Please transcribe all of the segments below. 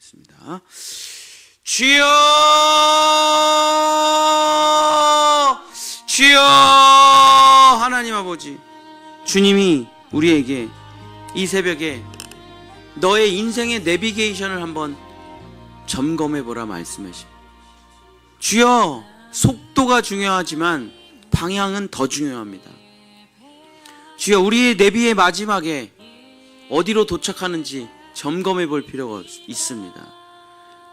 기도하겠습니다. 주여, 주여. 하나님 아버지, 주님이 우리에게 이 새벽에 너의 인생의 내비게이션을 한번 점검해보라 말씀하십니다. 주여, 속도가 중요하지만 방향은 더 중요합니다. 주여, 우리의 내비의 마지막에 어디로 도착하는지 점검해 볼 필요가 있습니다.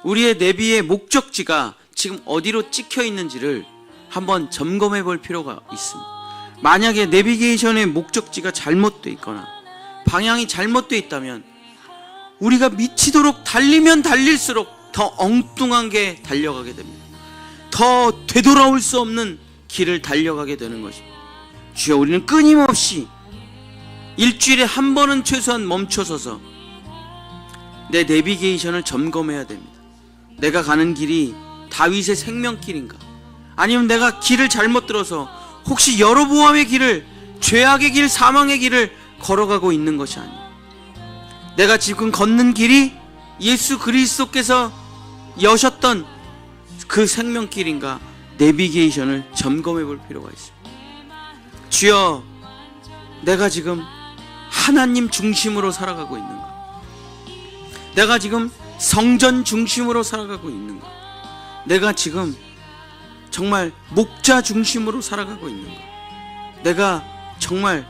우리의 내비의 목적지가 지금 어디로 찍혀 있는지를 한번 점검해 볼 필요가 있습니다. 만약에 내비게이션의 목적지가 잘못되어 있거나 방향이 잘못되어 있다면 우리가 미치도록 달리면 달릴수록 더 엉뚱한 게 달려가게 됩니다. 더 되돌아올 수 없는 길을 달려가게 되는 것입니다. 주여, 우리는 끊임없이 일주일에 한 번은 최소한 멈춰서서 내 내비게이션을 점검해야 됩니다. 내가 가는 길이 다윗의 생명길인가? 아니면 내가 길을 잘못 들어서 혹시 여로보암의 길을, 죄악의 길, 사망의 길을 걸어가고 있는 것이 아니에요. 내가 지금 걷는 길이 예수 그리스도께서 여셨던 그 생명길인가? 내비게이션을 점검해 볼 필요가 있습니다. 주여, 내가 지금 하나님 중심으로 살아가고 있는가? 내가 지금 성전 중심으로 살아가고 있는가? 내가 지금 정말 목자 중심으로 살아가고 있는가? 내가 정말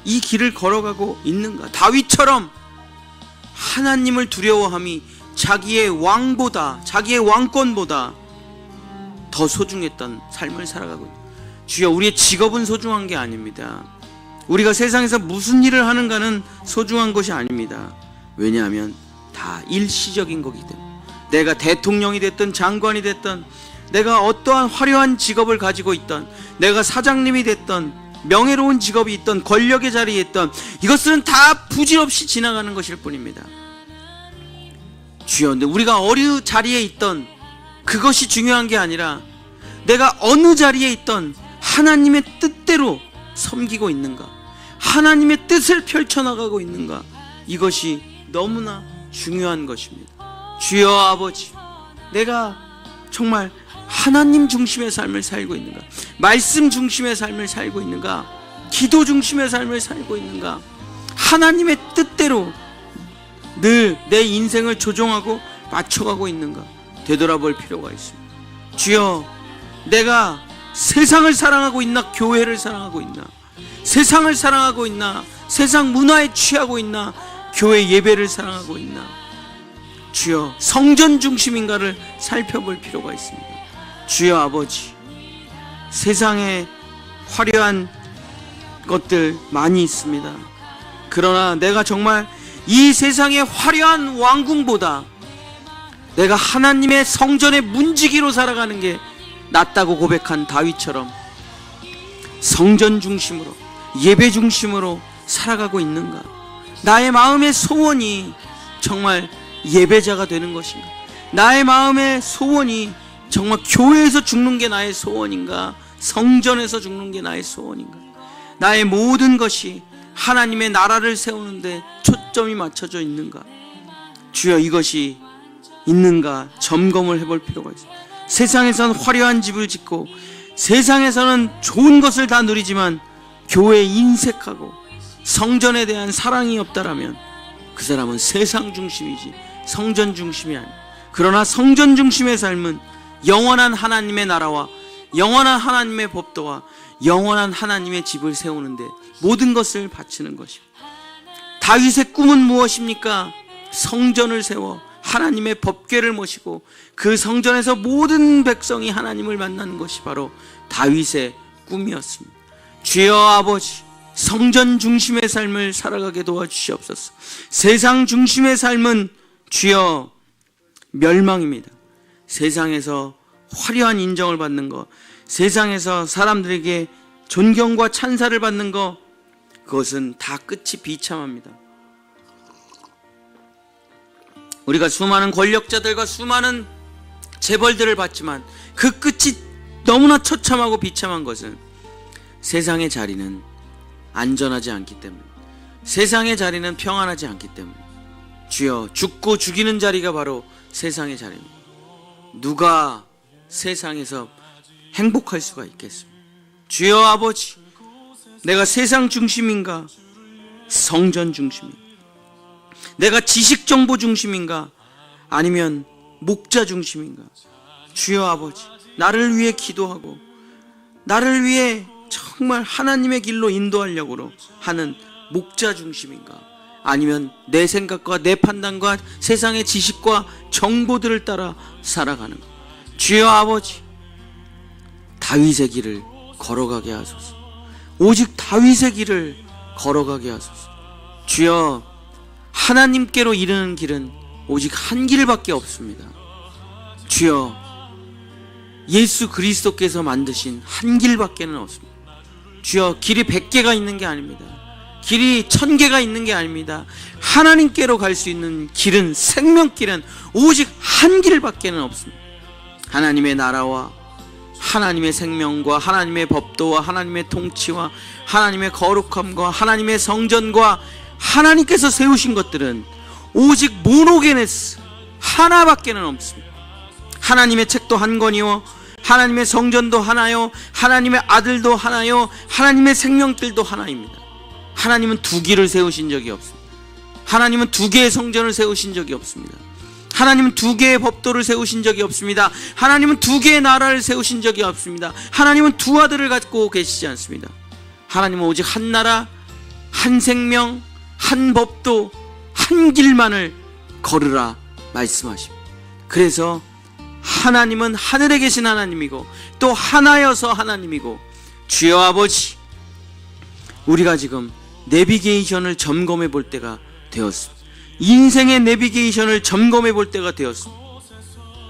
이 길을 걸어가고 있는가? 다윗처럼 하나님을 두려워함이 자기의 왕보다, 자기의 왕권보다 더 소중했던 삶을 살아가고 있는. 주여, 우리의 직업은 소중한 게 아닙니다. 우리가 세상에서 무슨 일을 하는가는 소중한 것이 아닙니다. 왜냐하면 다 일시적인 거기 때문에. 내가 대통령이 됐든 장관이 됐든, 내가 어떠한 화려한 직업을 가지고 있던, 내가 사장님이 됐던, 명예로운 직업이 있던, 권력의 자리에 있던, 이것은 다 부질없이 지나가는 것일 뿐입니다. 주여, 근데 우리가 어느 자리에 있던 그것이 중요한 게 아니라 내가 어느 자리에 있던 하나님의 뜻대로 섬기고 있는가, 하나님의 뜻을 펼쳐나가고 있는가, 이것이 너무나 중요한 것입니다. 주여 아버지, 내가 정말 하나님 중심의 삶을 살고 있는가, 말씀 중심의 삶을 살고 있는가, 기도 중심의 삶을 살고 있는가, 하나님의 뜻대로 늘 내 인생을 조종하고 맞춰가고 있는가 되돌아볼 필요가 있습니다. 주여, 내가 세상을 사랑하고 있나, 교회를 사랑하고 있나, 세상을 사랑하고 있나, 세상 문화에 취하고 있나, 교회 예배를 사랑하고 있나, 주여, 성전 중심인가를 살펴볼 필요가 있습니다. 주여 아버지, 세상에 화려한 것들 많이 있습니다. 그러나 내가 정말 이 세상의 화려한 왕궁보다 내가 하나님의 성전의 문지기로 살아가는 게 낫다고 고백한 다윗처럼 성전 중심으로, 예배 중심으로 살아가고 있는가? 나의 마음의 소원이 정말 예배자가 되는 것인가? 나의 마음의 소원이 정말 교회에서 죽는 게 나의 소원인가? 성전에서 죽는 게 나의 소원인가? 나의 모든 것이 하나님의 나라를 세우는데 초점이 맞춰져 있는가? 주여, 이것이 있는가 점검을 해볼 필요가 있습니다. 세상에서는 화려한 집을 짓고 세상에서는 좋은 것을 다 누리지만 교회에 인색하고 성전에 대한 사랑이 없다라면 그 사람은 세상 중심이지 성전 중심이 아니야. 그러나 성전 중심의 삶은 영원한 하나님의 나라와 영원한 하나님의 법도와 영원한 하나님의 집을 세우는데 모든 것을 바치는 것입니다. 다윗의 꿈은 무엇입니까? 성전을 세워 하나님의 법궤를 모시고 그 성전에서 모든 백성이 하나님을 만나는 것이 바로 다윗의 꿈이었습니다. 주여 아버지, 성전 중심의 삶을 살아가게 도와주시옵소서. 세상 중심의 삶은 주여 멸망입니다. 세상에서 화려한 인정을 받는 것, 세상에서 사람들에게 존경과 찬사를 받는 것, 그것은 다 끝이 비참합니다. 우리가 수많은 권력자들과 수많은 재벌들을 봤지만 그 끝이 너무나 처참하고 비참한 것은 세상의 자리는 안전하지 않기 때문에, 세상의 자리는 평안하지 않기 때문에. 주여, 죽고 죽이는 자리가 바로 세상의 자리입니다. 누가 세상에서 행복할 수가 있겠습니까? 주여 아버지, 내가 세상 중심인가? 성전 중심인가? 내가 지식 정보 중심인가? 아니면 목자 중심인가? 주여 아버지, 나를 위해 기도하고 나를 위해 정말 하나님의 길로 인도하려고 하는 목자 중심인가? 아니면 내 생각과 내 판단과 세상의 지식과 정보들을 따라 살아가는가? 주여 아버지, 다윗의 길을 걸어가게 하소서. 오직 다윗의 길을 걸어가게 하소서. 주여, 하나님께로 이르는 길은 오직 한 길밖에 없습니다. 주여, 예수 그리스도께서 만드신 한 길밖에는 없습니다. 주여, 길이 100개가 있는 게 아닙니다. 길이 1000개가 있는 게 아닙니다. 하나님께로 갈 수 있는 길은, 생명길은 오직 한 길밖에는 없습니다. 하나님의 나라와 하나님의 생명과 하나님의 법도와 하나님의 통치와 하나님의 거룩함과 하나님의 성전과 하나님께서 세우신 것들은 오직 모노게네스 하나밖에는 없습니다. 하나님의 책도 한 권이요, 하나님의 성전도 하나요, 하나님의 아들도 하나요, 하나님의 생명길도 하나입니다. 하나님은 두 길을 세우신 적이 없습니다. 하나님은 두 개의 성전을 세우신 적이 없습니다. 하나님은 두 개의 법도를 세우신 적이 없습니다. 하나님은 두 개의 나라를 세우신 적이 없습니다. 하나님은 두 아들을 갖고 계시지 않습니다. 하나님은 오직 한 나라, 한 생명, 한 법도, 한 길만을 걸으라 말씀하십니다. 그래서 하나님은 하늘에 계신 하나님이고 또 하나여서 하나님이고, 주여 아버지, 우리가 지금 내비게이션을 점검해 볼 때가 되었습니다. 인생의 내비게이션을 점검해 볼 때가 되었습니다.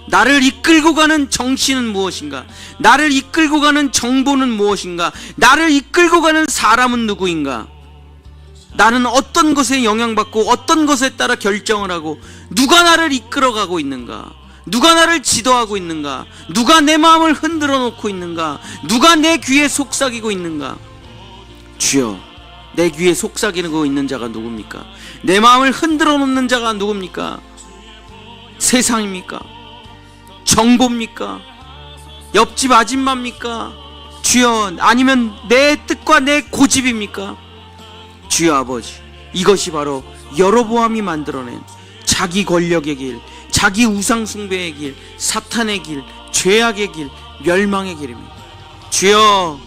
나를 이끌고 가는 정치는 무엇인가? 나를 이끌고 가는 정보는 무엇인가? 나를 이끌고 가는 사람은 누구인가? 나는 어떤 것에 영향받고 어떤 것에 따라 결정을 하고, 누가 나를 이끌어가고 있는가? 누가 나를 지도하고 있는가? 누가 내 마음을 흔들어 놓고 있는가? 누가 내 귀에 속삭이고 있는가? 주여, 내 귀에 속삭이고 있는 자가 누굽니까? 내 마음을 흔들어 놓는 자가 누굽니까? 세상입니까? 정보입니까? 옆집 아줌마입니까? 주여, 아니면 내 뜻과 내 고집입니까? 주여 아버지, 이것이 바로 여로보암이 만들어낸 자기 권력의 길, 자기 우상 숭배의 길, 사탄의 길, 죄악의 길, 멸망의 길입니다. 주여,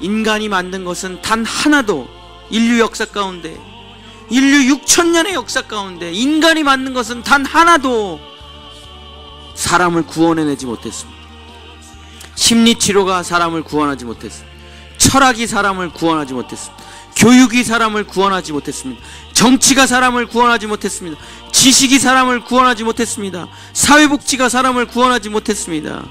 인간이 만든 것은 단 하나도, 인류 역사 가운데, 인류 6000년의 역사 가운데 인간이 만든 것은 단 하나도 사람을 구원해내지 못했습니다. 심리치료가 사람을 구원하지 못했습니다. 철학이 사람을 구원하지 못했습니다. 교육이 사람을 구원하지 못했습니다. 정치가 사람을 구원하지 못했습니다. 지식이 사람을 구원하지 못했습니다. 사회복지가 사람을 구원하지 못했습니다.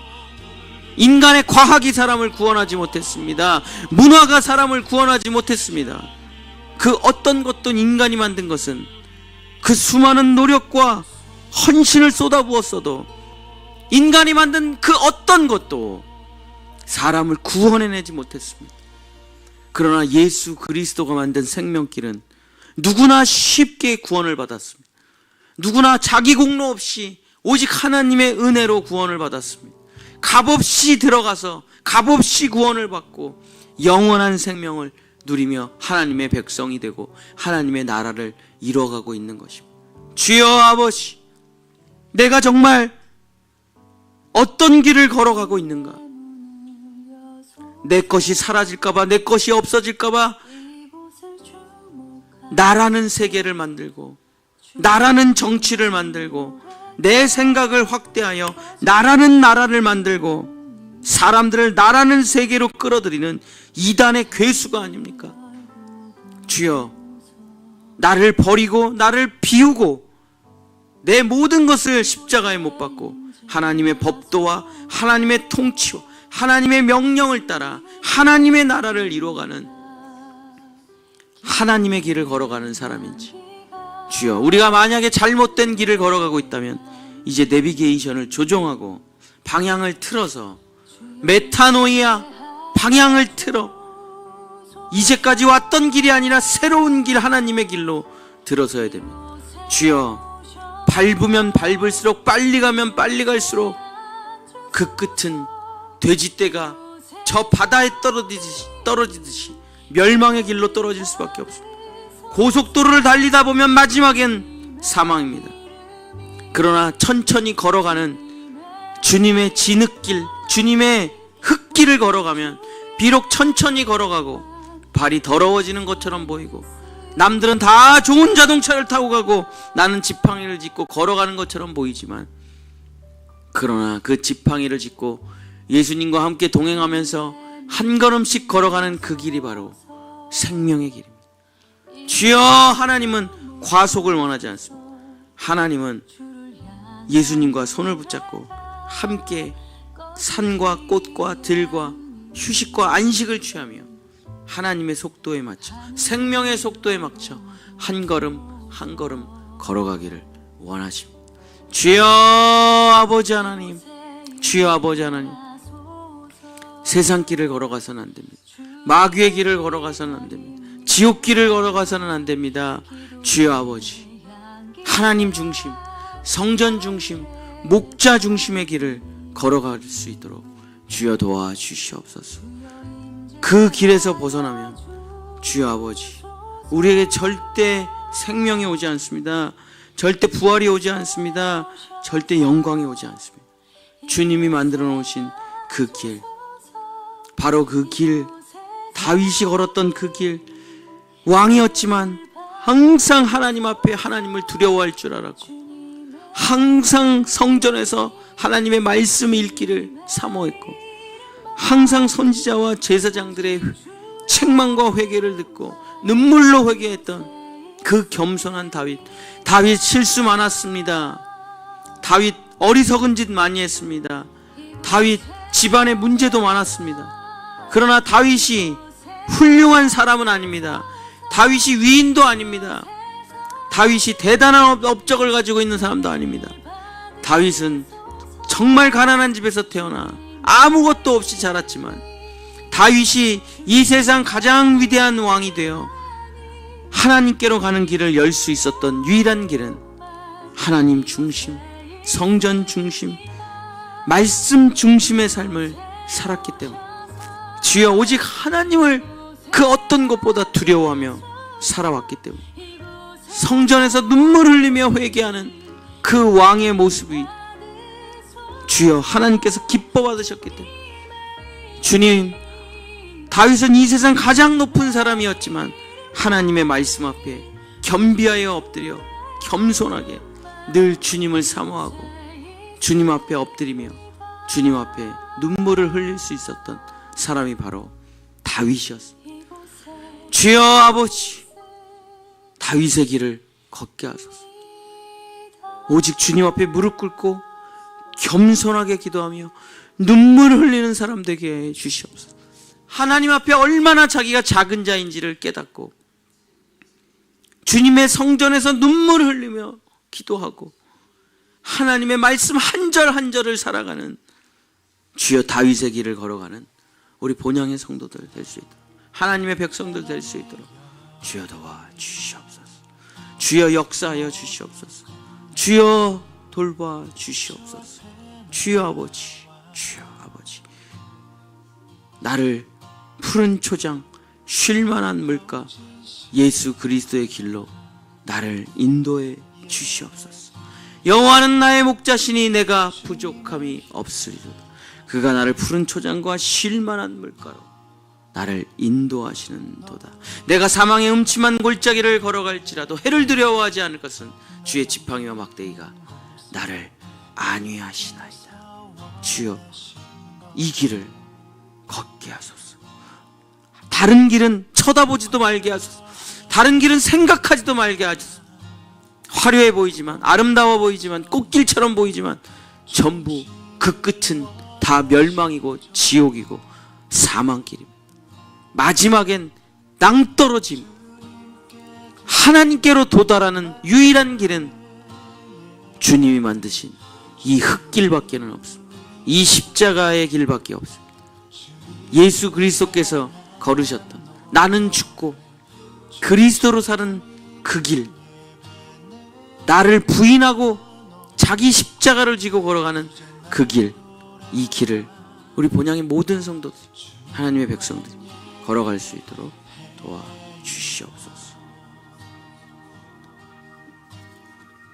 인간의 과학이 사람을 구원하지 못했습니다. 문화가 사람을 구원하지 못했습니다. 그 어떤 것도 인간이 만든 것은 그 수많은 노력과 헌신을 쏟아부었어도 인간이 만든 그 어떤 것도 사람을 구원해내지 못했습니다. 그러나 예수 그리스도가 만든 생명길은 누구나 쉽게 구원을 받았습니다. 누구나 자기 공로 없이 오직 하나님의 은혜로 구원을 받았습니다. 값없이 들어가서 값없이 구원을 받고 영원한 생명을 누리며 하나님의 백성이 되고 하나님의 나라를 이뤄가고 있는 것입니다. 주여 아버지, 내가 정말 어떤 길을 걸어가고 있는가? 내 것이 사라질까봐, 내 것이 없어질까봐 나라는 세계를 만들고 나라는 정치를 만들고 내 생각을 확대하여 나라는 나라를 만들고 사람들을 나라는 세계로 끌어들이는 이단의 괴수가 아닙니까? 주여, 나를 버리고 나를 비우고 내 모든 것을 십자가에 못 박고 하나님의 법도와 하나님의 통치와 하나님의 명령을 따라 하나님의 나라를 이루어가는 하나님의 길을 걸어가는 사람인지, 주여, 우리가 만약에 잘못된 길을 걸어가고 있다면 이제 내비게이션을 조정하고 방향을 틀어서, 메타노이아, 방향을 틀어 이제까지 왔던 길이 아니라 새로운 길, 하나님의 길로 들어서야 됩니다. 주여, 밟으면 밟을수록, 빨리 가면 빨리 갈수록 그 끝은 돼지떼가 저 바다에 떨어지듯이 멸망의 길로 떨어질 수밖에 없습니다. 고속도로를 달리다 보면 마지막엔 사망입니다. 그러나 천천히 걸어가는 주님의 진흙길, 주님의 흙길을 걸어가면 비록 천천히 걸어가고 발이 더러워지는 것처럼 보이고 남들은 다 좋은 자동차를 타고 가고 나는 지팡이를 짚고 걸어가는 것처럼 보이지만, 그러나 그 지팡이를 짚고 예수님과 함께 동행하면서 한 걸음씩 걸어가는 그 길이 바로 생명의 길입니다. 주여, 하나님은 과속을 원하지 않습니다. 하나님은 예수님과 손을 붙잡고 함께 산과 꽃과 들과 휴식과 안식을 취하며 하나님의 속도에 맞춰, 생명의 속도에 맞춰 한 걸음 한 걸음 걸어가기를 원하십니다. 주여 아버지 하나님, 주여 아버지 하나님, 세상 길을 걸어가서는 안 됩니다. 마귀의 길을 걸어가서는 안 됩니다. 지옥 길을 걸어가서는 안 됩니다. 주여 아버지, 하나님 중심, 성전 중심, 목자 중심의 길을 걸어갈 수 있도록 주여 도와주시옵소서. 그 길에서 벗어나면 주여 아버지, 우리에게 절대 생명이 오지 않습니다. 절대 부활이 오지 않습니다. 절대 영광이 오지 않습니다. 주님이 만들어 놓으신 그 길, 바로 그 길, 다윗이 걸었던 그 길, 왕이었지만 항상 하나님 앞에 하나님을 두려워할 줄 알았고 항상 성전에서 하나님의 말씀 읽기를 사모했고 항상 선지자와 제사장들의 책망과 회개를 듣고 눈물로 회개했던 그 겸손한 다윗. 다윗 실수 많았습니다. 다윗 어리석은 짓 많이 했습니다. 다윗 집안에 문제도 많았습니다. 그러나 다윗이 훌륭한 사람은 아닙니다. 다윗이 위인도 아닙니다. 다윗이 대단한 업적을 가지고 있는 사람도 아닙니다. 다윗은 정말 가난한 집에서 태어나 아무것도 없이 자랐지만 다윗이 이 세상 가장 위대한 왕이 되어 하나님께로 가는 길을 열 수 있었던 유일한 길은 하나님 중심, 성전 중심, 말씀 중심의 삶을 살았기 때문에, 주여 오직 하나님을 그 어떤 것보다 두려워하며 살아왔기 때문에, 성전에서 눈물 흘리며 회개하는 그 왕의 모습이 주여 하나님께서 기뻐 받으셨기 때문에, 주님, 다윗은 이 세상 가장 높은 사람이었지만 하나님의 말씀 앞에 겸비하여 엎드려 겸손하게 늘 주님을 사모하고 주님 앞에 엎드리며 주님 앞에 눈물을 흘릴 수 있었던 사람이 바로 다윗이었습니다. 주여 아버지, 다윗의 길을 걷게 하소서. 오직 주님 앞에 무릎 꿇고 겸손하게 기도하며 눈물을 흘리는 사람 되게 해 주시옵소서. 하나님 앞에 얼마나 자기가 작은 자인지를 깨닫고 주님의 성전에서 눈물을 흘리며 기도하고 하나님의 말씀 한 절 한 절을 살아가는 주여 다윗의 길을 걸어가는 우리 본향의 성도들 될 수 있도록, 하나님의 백성들 될 수 있도록 주여 도와 주시옵소서. 주여 역사하여 주시옵소서. 주여 돌봐 주시옵소서. 주여 아버지, 주여 아버지, 나를 푸른 초장, 쉴만한 물가 예수 그리스도의 길로 나를 인도해 주시옵소서. 여호와는 나의 목자시니 내가 부족함이 없으리로다. 그가 나를 푸른 초장과 쉴만한 물가로 나를 인도하시는도다. 내가 사망의 음침한 골짜기를 걸어갈지라도 해를 두려워하지 않을 것은 주의 지팡이와 막대기가 나를 안위하시나이다. 주여 이 길을 걷게 하소서. 다른 길은 쳐다보지도 말게 하소서. 다른 길은 생각하지도 말게 하소서. 화려해 보이지만, 아름다워 보이지만, 꽃길처럼 보이지만 전부 그 끝은 다 멸망이고 지옥이고 사망길입니다. 마지막엔 낭떠러짐, 하나님께로 도달하는 유일한 길은 주님이 만드신 이 흙길밖에는 없습니다. 이 십자가의 길밖에 없습니다. 예수 그리스도께서 걸으셨던, 나는 죽고 그리스도로 사는 그 길, 나를 부인하고 자기 십자가를 지고 걸어가는 그 길, 이 길을 우리 본향의 모든 성도들, 하나님의 백성들이 걸어갈 수 있도록 도와주시옵소서.